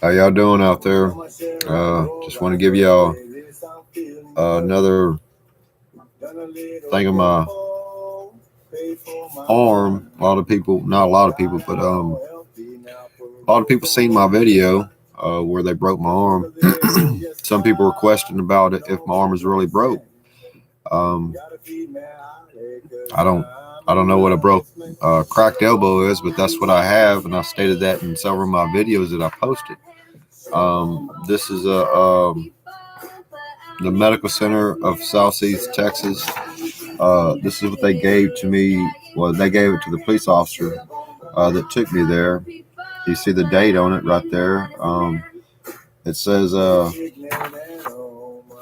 How y'all doing out there? Just want to give y'all another thing of my arm. A lot of people, not a lot of people, but a lot of people seen my video where they broke my arm. Some people were questioning about it if my arm is really broke. Um, I don't I don't know what a broke cracked elbow is, but that's what I have, and I stated that in several of my videos that I posted. This is the Medical Center of Southeast Texas. This is what they gave to me. Well, they gave it to the police officer that took me there. You see the date on it right there. It says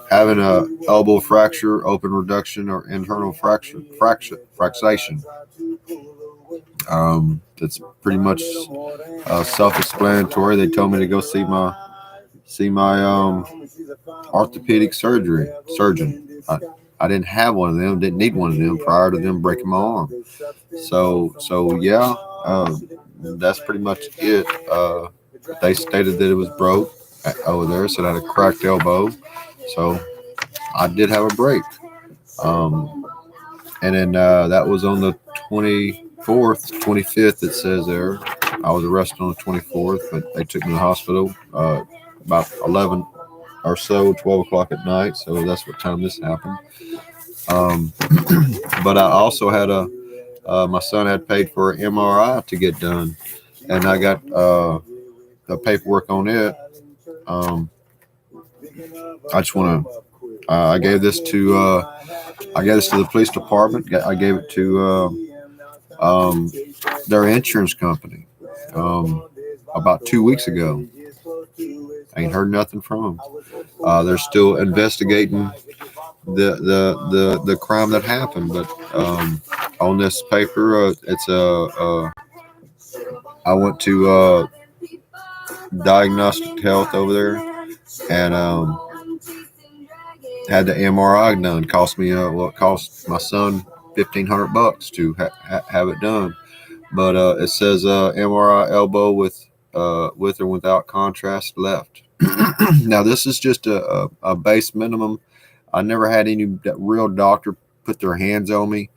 having a elbow fracture, open reduction, or internal fractation. It's pretty much self-explanatory. They told me to go see my orthopedic surgeon. I didn't have one of them. Didn't need one of them prior to them breaking my arm. So yeah, that's pretty much it. They stated that it was broke over there, said I had a cracked elbow. So I did have a break. And then that was on the 24th, 25th, it says there. I was arrested on the 24th, but they took me to the hospital about 11 or so, 12 o'clock at night. So that's what time this happened. But I also had my son had paid for an MRI to get done, and I got the paperwork on it. I just want to. I gave this to the police department. I gave it to their insurance company about 2 weeks ago. I ain't heard nothing from them. They're still investigating the crime that happened. But on this paper, it's I went to Diagnostic Health over there and had the MRI done. Cost me what cost my son $1,500 to have it done. But it says MRI elbow with or without contrast left. Now this is just a base minimum. I never had any real doctor put their hands on me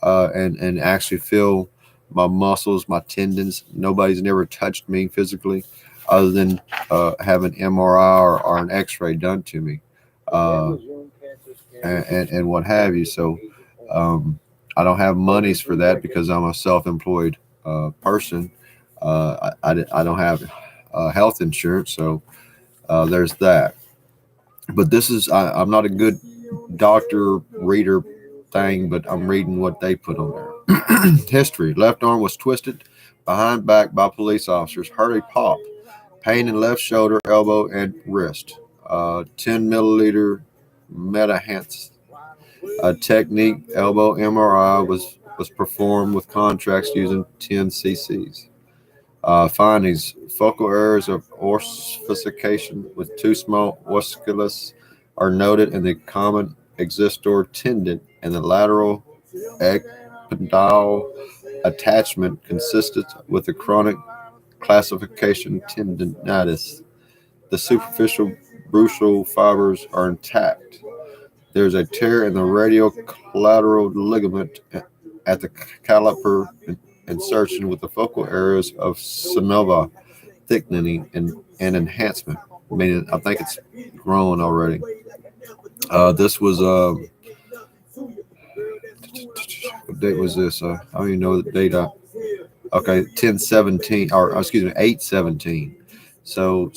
and actually feel my muscles, my tendons. Nobody's never touched me physically other than having MRI or an X-ray done to me and what have you. So I don't have monies for that because I'm a self-employed person. I don't have health insurance, so there's that. But this is I'm not a good doctor reader thing, but I'm reading what they put on there. History: left arm was twisted behind back by police officers. Heard a pop. Pain in left shoulder, elbow, and wrist. 10 milliliter Metahance technique elbow MRI was performed with contracts using 10 cc's. Findings: focal errors of ossification with too small ossiculus are noted in the common extensor tendon and the lateral epidal attachment consistent with the chronic classification tendinitis. The superficial brucial fibers are intact. There's a tear in the radial collateral ligament at the caliper insertion with the focal areas of synovia thickening and enhancement. Meaning, I think it's grown already. This was what date was this? I don't even know the date. Okay, 10/17 or excuse me, 8/17. So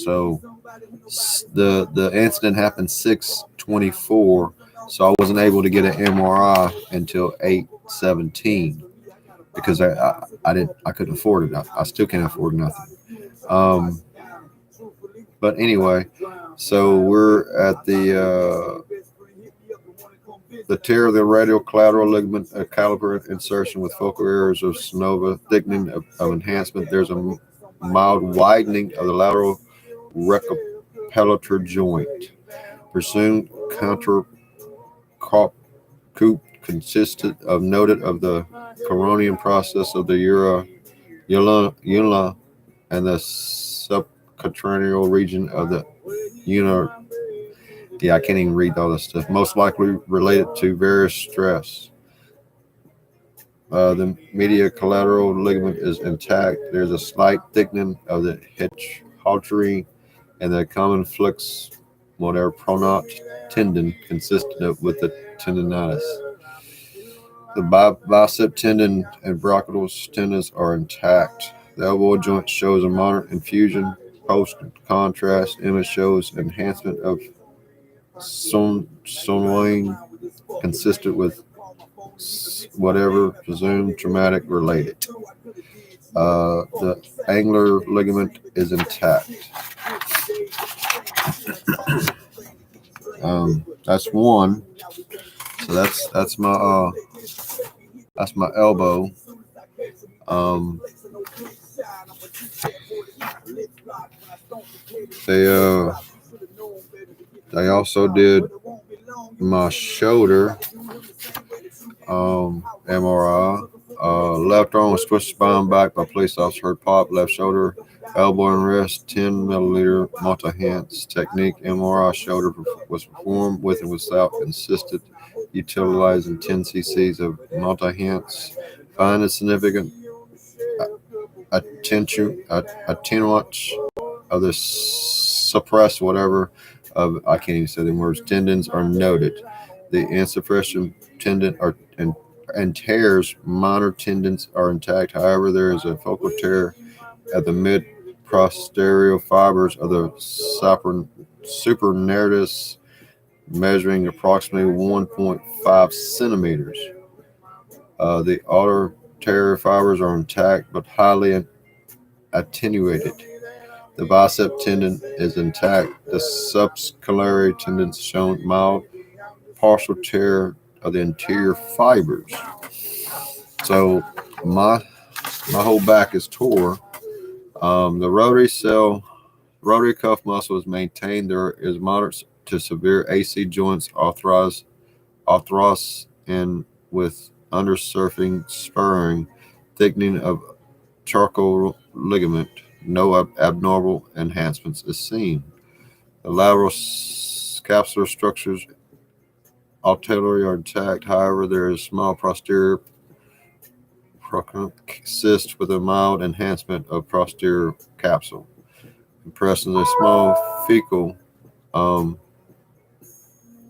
the incident happened 6/24. So I wasn't able to get an MRI until 8/17 because I couldn't afford it. I still can't afford nothing. But anyway, so we're at the tear of the radial collateral ligament, a caliper insertion with focal areas of synovia thickening of enhancement. There's a mild widening of the lateral recapitular joint. Presumed counter coup consisted of noted of the coronium process of the ulna and the subcutaneous region of the ulnar. Yeah, I can't even read all this stuff. Most likely related to various stress. The medial collateral ligament is intact. There's a slight thickening of the artery and the common flux motor pronoct tendon consistent with the tendonitis. The bicep tendon and brachial tendons are intact. The elbow joint shows a moderate infusion. Post-contrast image shows enhancement of Sonwayne consistent with whatever presumed traumatic related. The angular ligament is intact. That's one. So that's my elbow. Um, they they also did my shoulder MRI. Left arm was twisted spine back by police officer. Heard pop. Left shoulder, elbow and wrist. 10 milliliter multi-hands technique. MRI shoulder was performed with and without consistent utilizing 10 cc's of multi-hands. Find a significant attenuants of the suppressed whatever of I can't even say the words tendons are noted. The insufficient tendon and tears, minor tendons are intact. However, there is a focal tear at the mid posterior fibers of the supinatus measuring approximately 1.5 centimeters. The arterial fibers are intact but highly attenuated. The bicep tendon is intact. The subscapulary tendons shown mild partial tear of the anterior fibers. So my whole back is tore. The rotary cuff muscle is maintained. There is moderate to severe AC joints arthritis and with undersurfing spurring, thickening of charcoal ligament. No abnormal enhancements is seen. The lateral capsular structures arterially are intact. However, there is small posterior cyst with a mild enhancement of posterior capsule. Impressions of small fecal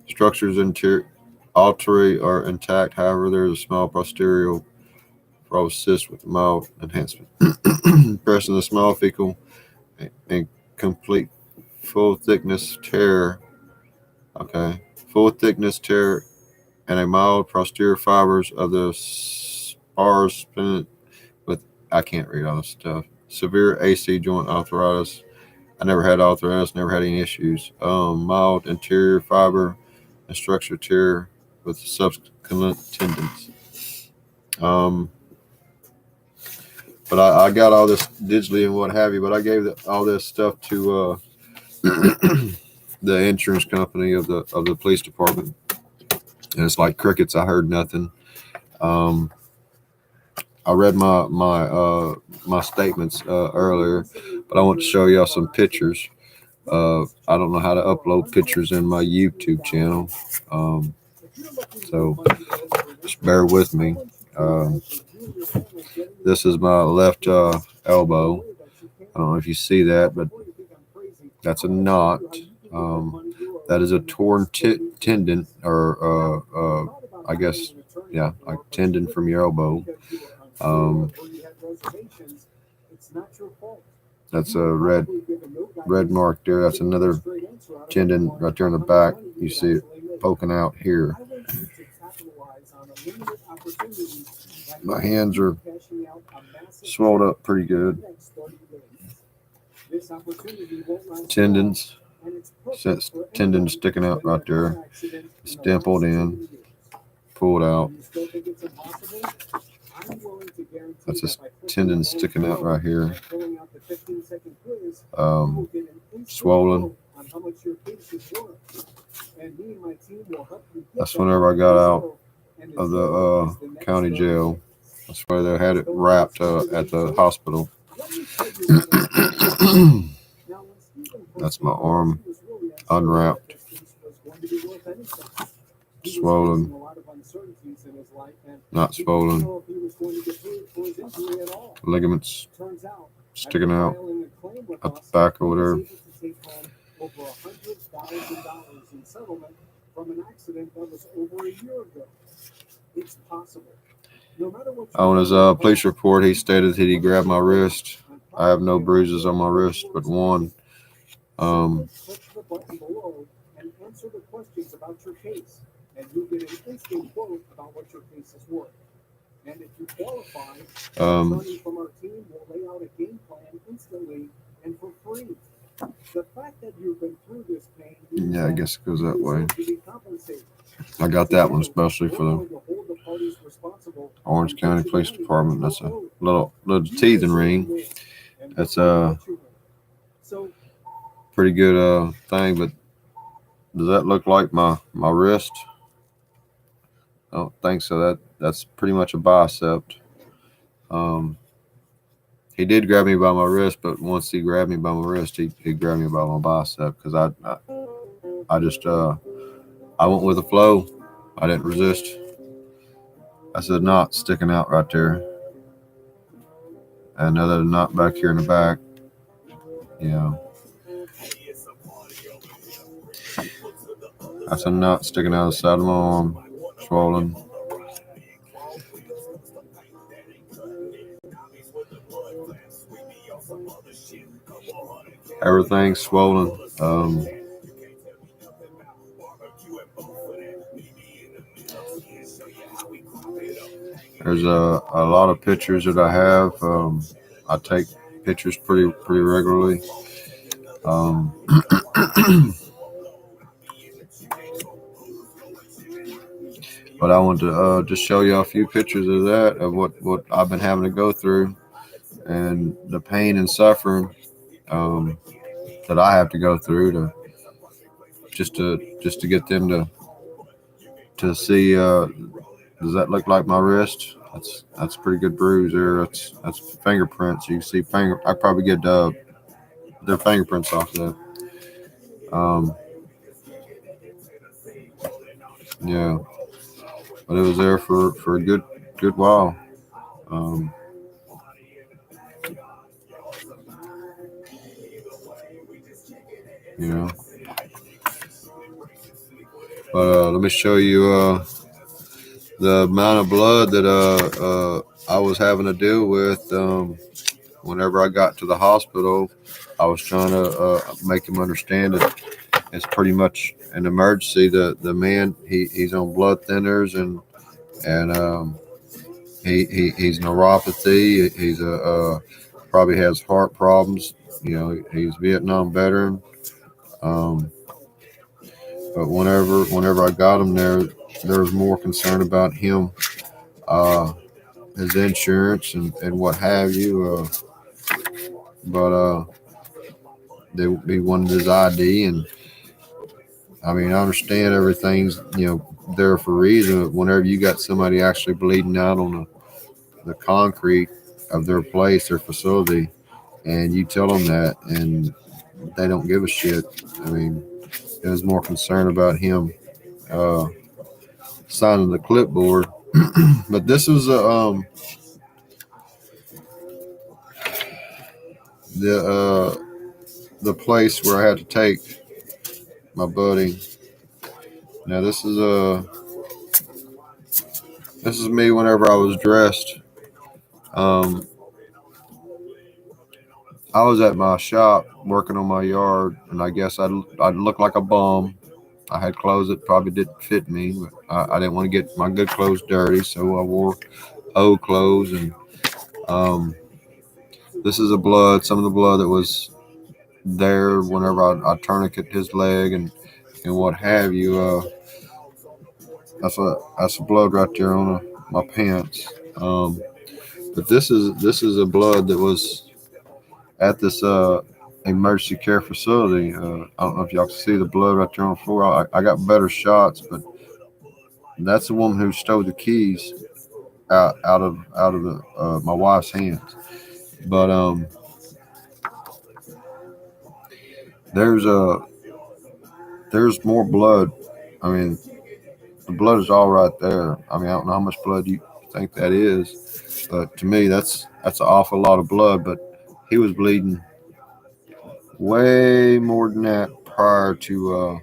structures artery are intact. However, there is a small posterior cyst with mild enhancement. Impressions of small fecal and complete full thickness tear. Okay, full thickness tear and a mild posterior fibers of the spars with I can't read all this stuff. Severe AC joint arthritis. I never had arthritis, never had any issues. Mild anterior fiber and structure tear with subsequent tendons. But I got all this digitally and what have you. But I gave all this stuff to the insurance company of the police department, and it's like crickets. I heard nothing. I read my statements earlier, but I want to show y'all some pictures. I don't know how to upload pictures in my YouTube channel, so just bear with me. This is my left elbow. I don't know if you see that, but that's a knot. That is a torn tendon, or I guess, yeah, a tendon from your elbow. That's a red mark there. That's another tendon right there in the back. You see it poking out here. My hands are swelled up pretty good. Tendons sticking out right there. It's dimpled in, pulled out. That's a tendon sticking out right here. Swollen. That's whenever I got out of the county jail. That's why they had it wrapped at the hospital. That's my arm unwrapped, swollen, not swollen, ligaments sticking out at the back over there. On his police report, he stated that he grabbed my wrist. I have no bruises on my wrist, but one. Um, um, yeah, I guess it goes that way. I got that one especially for the Orange County Police Department. That's a little teething ring. That's a pretty good thing, but does that look like my wrist? I don't think so. That's pretty much a bicep. He did grab me by my wrist, but once he grabbed me by my wrist, he grabbed me by my bicep because I just I went with the flow. I didn't resist. That's a knot sticking out right there. Another knot back here in the back. Yeah. That's a knot sticking out of the side of my arm. Swollen. Everything's swollen. There's a lot of pictures that I have. I take pictures pretty regularly. But I want to just show you a few pictures of that, of what I've been having to go through, and the pain and suffering that I have to go through to get them to see. Does that look like my wrist? That's a pretty good bruise there. That's fingerprints. You can see I probably get their fingerprints off of that. Yeah, but it was there for a good while. You know, but let me show you the amount of blood that I was having to deal with. Whenever I got to the hospital, I was trying to make him understand that it's pretty much an emergency. The man he's on blood thinners and he's neuropathy. He's probably has heart problems. You know, he's a Vietnam veteran. But whenever I got him there was more concern about him, his insurance and what have you. But he wanted his ID, and I mean I understand everything's there for a reason. But whenever you got somebody actually bleeding out on the concrete of their place, their facility, and you tell them that, and they don't give a shit. I mean, it was more concern about him signing the clipboard. But this was the place where I had to take my buddy. Now this is me whenever I was dressed. I was at my shop working on my yard, and I guess I'd look like a bum. I had clothes that probably didn't fit me, but I didn't want to get my good clothes dirty, so I wore old clothes. And this is some of the blood that was there whenever I tourniquet his leg and what have you. That's a blood right there on my pants. But this is a blood that was at this emergency care facility. I don't know if y'all can see the blood right there on the floor. I got better shots, but that's the woman who stole the keys. out of the my wife's hands. But there's there's more blood. I mean, the blood is all right there. I mean, I don't know how much blood you think that is, but to me, that's an awful lot of blood. But he was bleeding way more than that prior to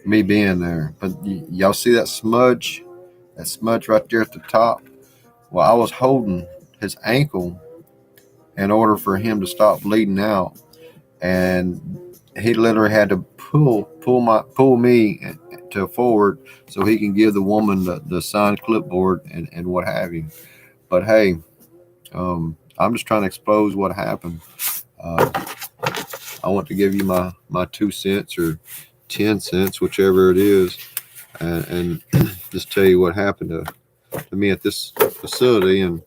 me being there. But y'all see that smudge? That smudge right there at the top? Well, I was holding his ankle in order for him to stop bleeding out, and he literally had to pull me to forward so he can give the woman the signed clipboard and what have you. But hey, I'm just trying to expose what happened. Uh, I want to give you my 2 cents or 10 cents, whichever it is, and just tell you what happened to me at this facility. And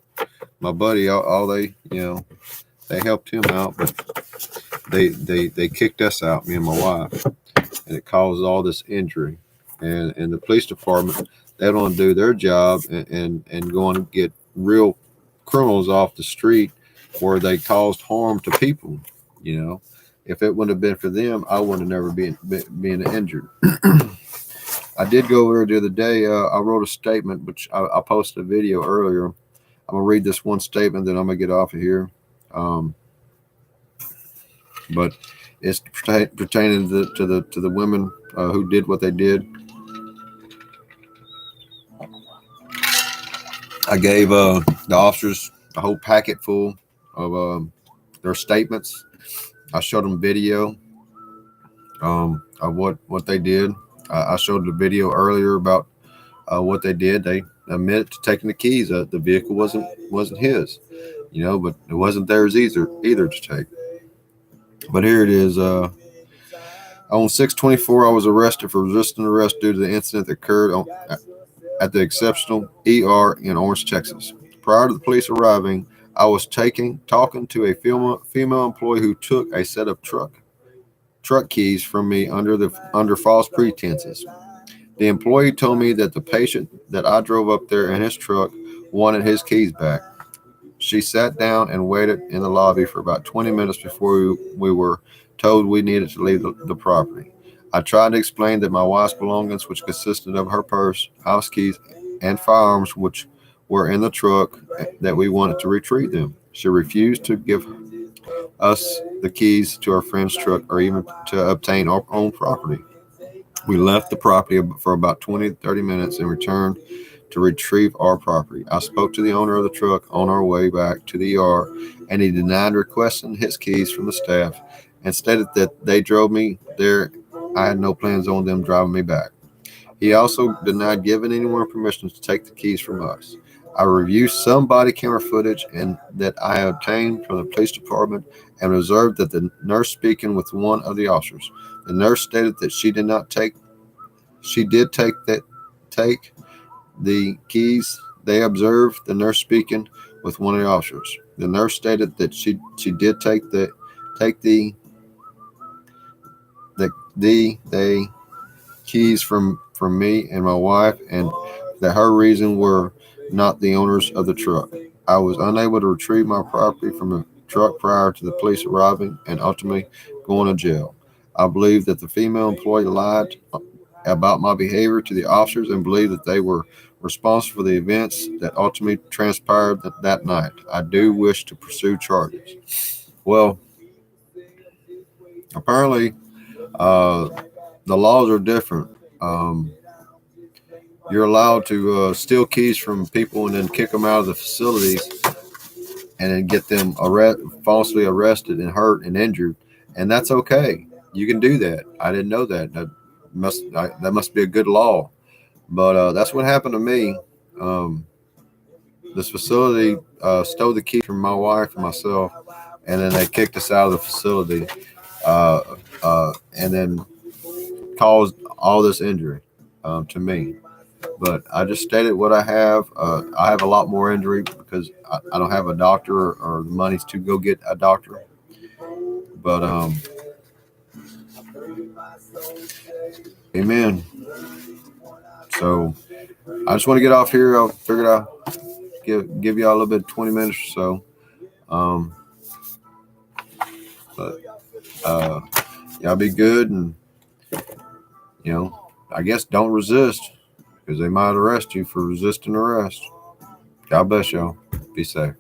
my buddy, all they, they helped him out, but they kicked us out, me and my wife, and it caused all this injury. And the police department, they don't do their job and go and get real criminals off the street where they caused harm to people. You know, if it wouldn't have been for them, I would have never been injured. I did go over there the other day. I wrote a statement, which I posted a video earlier. I'm gonna read this one statement, then I'm gonna get off of here. Um, but it's pertaining to the women who did what they did. I gave the officers a whole packet full of their statements. I showed them video of what they did. I showed the video earlier about what they did. They admitted to taking the keys. The vehicle wasn't his, but it wasn't theirs either to take. But here it is. On 6/24, I was arrested for resisting arrest due to the incident that occurred at the Exceptional ER in Orange, Texas. Prior to the police arriving, I was talking to a female employee who took a set of truck keys from me under false pretenses. The employee told me that the patient that I drove up there in his truck wanted his keys back. She sat down and waited in the lobby for about 20 minutes before we were told we needed to leave the property. I tried to explain that my wife's belongings, which consisted of her purse, house keys, and firearms, which were in the truck, that we wanted to retrieve them. She refused to give us the keys to our friend's truck or even to obtain our own property. We left the property for about 20 to 30 minutes and returned to retrieve our property. I spoke to the owner of the truck on our way back to the yard, and he denied requesting his keys from the staff and stated that they drove me there. I had no plans on them driving me back. He also denied giving anyone permission to take the keys from us. I reviewed some body camera footage and that I obtained from the police department and observed that the nurse speaking with one of the officers. The nurse stated that she did take the keys. They observed the nurse speaking with one of the officers. The nurse stated that she did take the keys from me and my wife, and that her reason were not the owners of the truck. I was unable to retrieve my property from the truck prior to the police arriving and ultimately going to jail. I believe that the female employee lied about my behavior to the officers and believed that they were responsible for the events that ultimately transpired that night. I do wish to pursue charges. Well, apparently, uh, the laws are different. You're allowed to steal keys from people and then kick them out of the facilities and then get them falsely arrested and hurt and injured, and that's okay. You can do that. I didn't know that. That must be a good law, but that's what happened to me. Um, this facility stole the key from my wife and myself, and then they kicked us out of the facility, uh, and then caused all this injury to me. But I just stated what I have. I have a lot more injury because I don't have a doctor or the money to go get a doctor. But amen. So I just want to get off here. I figured I'll give y'all a little bit, 20 minutes or so. But y'all be good, and I guess don't resist, because they might arrest you for resisting arrest. God bless y'all. Be safe.